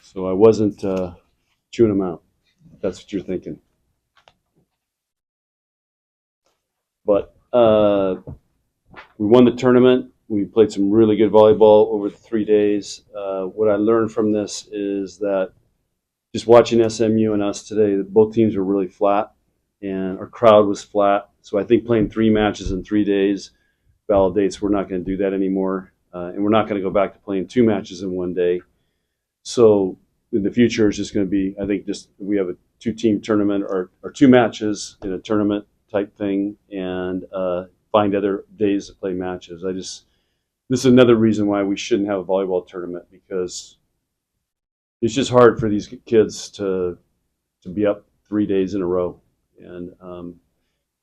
So I wasn't chewing them out. If that's what you're thinking. But we won the tournament. We played some really good volleyball over the 3 days. What I learned from this is that just watching SMU and us today, both teams were really flat, and our crowd was flat. So I think playing 3 matches in 3 days validates we're not going to do that anymore, and we're not going to go back to playing 2 matches in 1 day. So in the future, it's just going to be, I think, just we have a 2-team tournament or 2 matches in a tournament type thing, and find other days to play matches. This is another reason why we shouldn't have a volleyball tournament, because it's just hard for these kids to be up 3 days in a row, and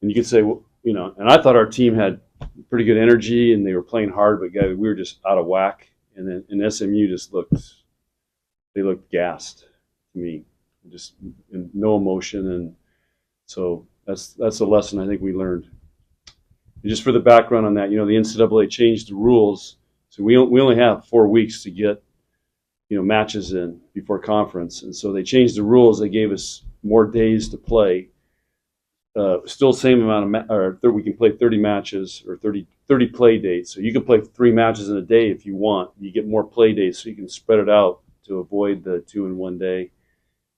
you could say, well, and I thought our team had pretty good energy and they were playing hard, but guys, we were just out of whack, and SMU just looked gassed to me, just no emotion, and so that's a lesson I think we learned. And just for the background on that, the NCAA changed the rules, so we only have 4 weeks to get matches in before conference, and so they changed the rules. They gave us more days to play. Still same amount of we can play 30 matches or 30 play dates. So you can play 3 matches in a day if you want. You get more play days, so you can spread it out to avoid the 2 in 1 day.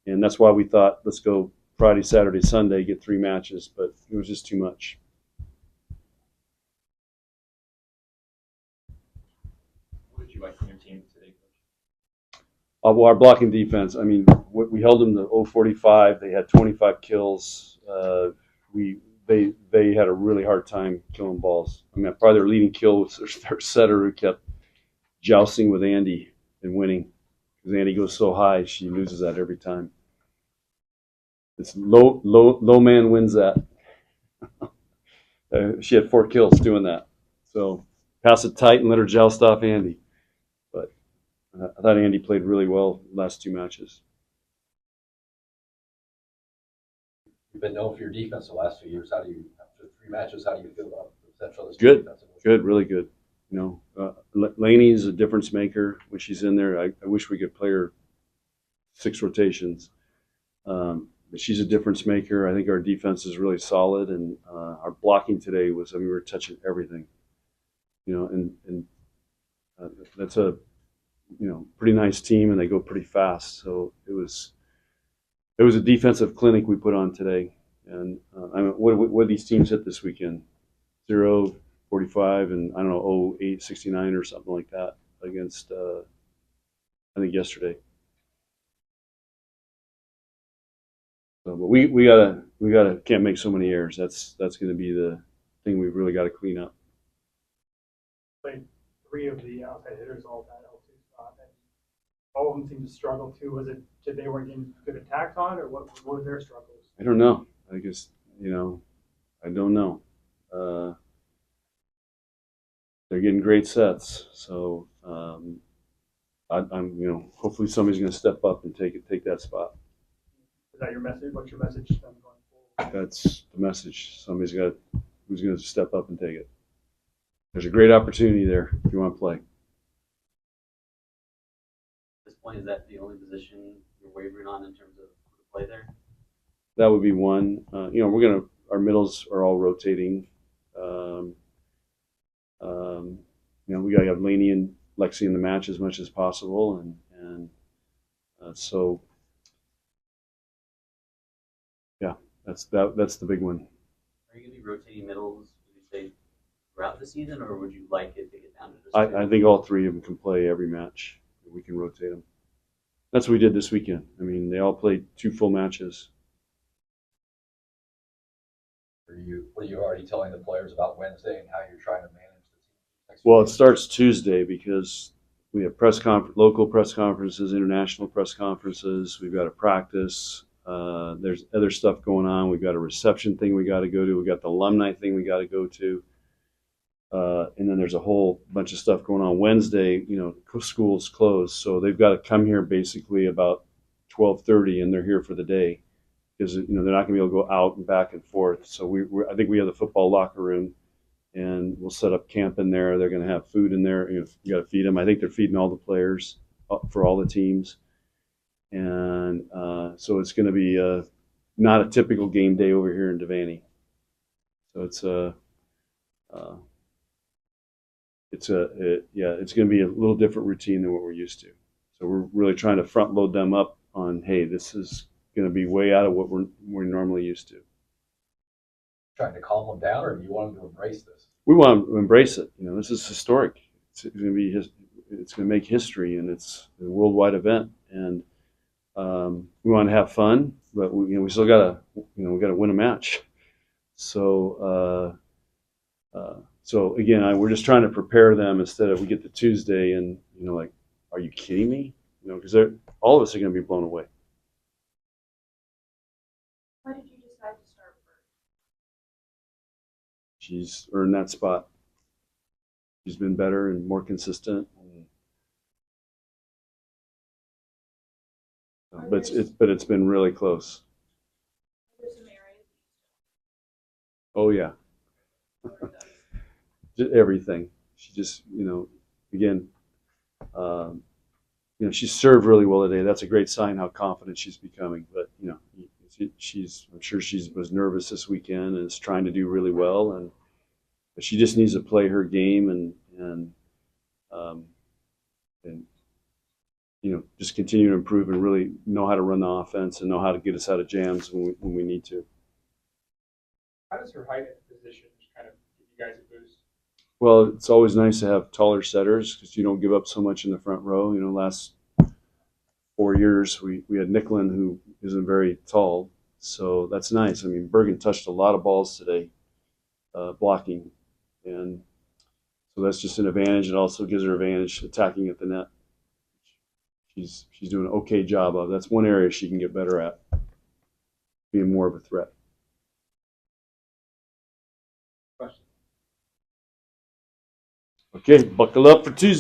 And that's why we thought, let's go Friday, Saturday, Sunday, get 3 matches, but it was just too much. What did you like from your team today, Coach? Well, our blocking defense, I mean, we held them to 0.45. They had 25 kills. They had a really hard time killing balls. I mean, probably their leading kill was their setter, who kept jousting with Andy and winning, because Andy goes so high, she loses that every time. It's low man wins that. She had 4 kills doing that. So pass it tight and let her joust off Andy. But I thought Andy played really well the last 2 matches. You've been known for your defense the last few years. After 3 matches, how do you feel about the potential of this Good, defense? good, really good. Laney's a difference maker when she's in there. I wish we could play her 6 rotations. But she's a difference maker. I think our defense is really solid, and our blocking today was, we were touching everything. And that's a, pretty nice team, and they go pretty fast. So it was a defensive clinic we put on today. And what these teams hit this weekend? 0, 45, and I don't know, 8, 69 or something like that against, I think yesterday. So, but we gotta can't make so many errors. That's going to be the thing we've really got to clean up. Played 3 of the outside hitters all that L2 spot, and all of them seemed to struggle too. Was it that they weren't getting good attacks on, or what were their struggles? I don't know. I guess I don't know. They're getting great sets, so I'm hopefully somebody's going to step up and take that spot. Is that your message? What's your message to them going forward? That's the message. Somebody's who's going to step up and take it. There's a great opportunity there if you want to play. At this point, is that the only position you're wavering on in terms of who to play there? That would be one. Our middles are all rotating. We got to have Laney and Lexi in the match as much as possible, and so yeah, that's the big one. Are you going to be rotating middles, would you say, throughout the season, or would you like it to get down to just I think all 3 of them can play every match. We can rotate them. That's what we did this weekend. I mean, they all played 2 full matches. What are you already telling the players about Wednesday and how you're trying to manage the team next Well, week? it starts Tuesday because we have local press conferences, international press conferences. We've got to practice. There's other stuff going on. We've got a reception thing we got to go to. We got the alumni thing we got to go to. And then there's a whole bunch of stuff going on. Wednesday, school's closed, so they've got to come here basically about 12:30, and they're here for the day, because they're not going to be able to go out and back and forth. So I think we have the football locker room, and we'll set up camp in there. They're going to have food in there. You got to feed them. I think they're feeding all the players for all the teams. and so it's going to be not a typical game day over here in Devaney. So it's going to be a little different routine than what we're used to. So we're really trying to front load them up on, hey, this is going to be way out of what we're normally used to. Trying to calm them down, or do you want them to embrace this? We want to embrace it. You know, this is historic. It's going to be it's going to make history, and it's a worldwide event. And we want to have fun, but we still got to we got to win a match. So so again, we're just trying to prepare them instead of we get to Tuesday and like, are you kidding me? Because all of us are going to be blown away. Why did you decide to start first? She's earned that spot. She's been better and more consistent. But it's been really close. There's some areas Oh yeah, that you still just everything. She just again, she served really well today. That's a great sign how confident she's becoming. But I'm sure she was nervous this weekend and is trying to do really well, but she just needs to play her game and just continue to improve and really know how to run the offense and know how to get us out of jams when we need to. How does her height and position kind of give you guys a boost? Well, it's always nice to have taller setters because you don't give up so much in the front row. Last 4 years we had Nicklin, who isn't very tall, so that's nice. I mean, Bergen touched a lot of balls today, blocking, and so that's just an advantage. It also gives her advantage attacking at the net. She's doing an okay job of. That's one area she can get better at, being more of a threat. Question. Okay, buckle up for Tuesday.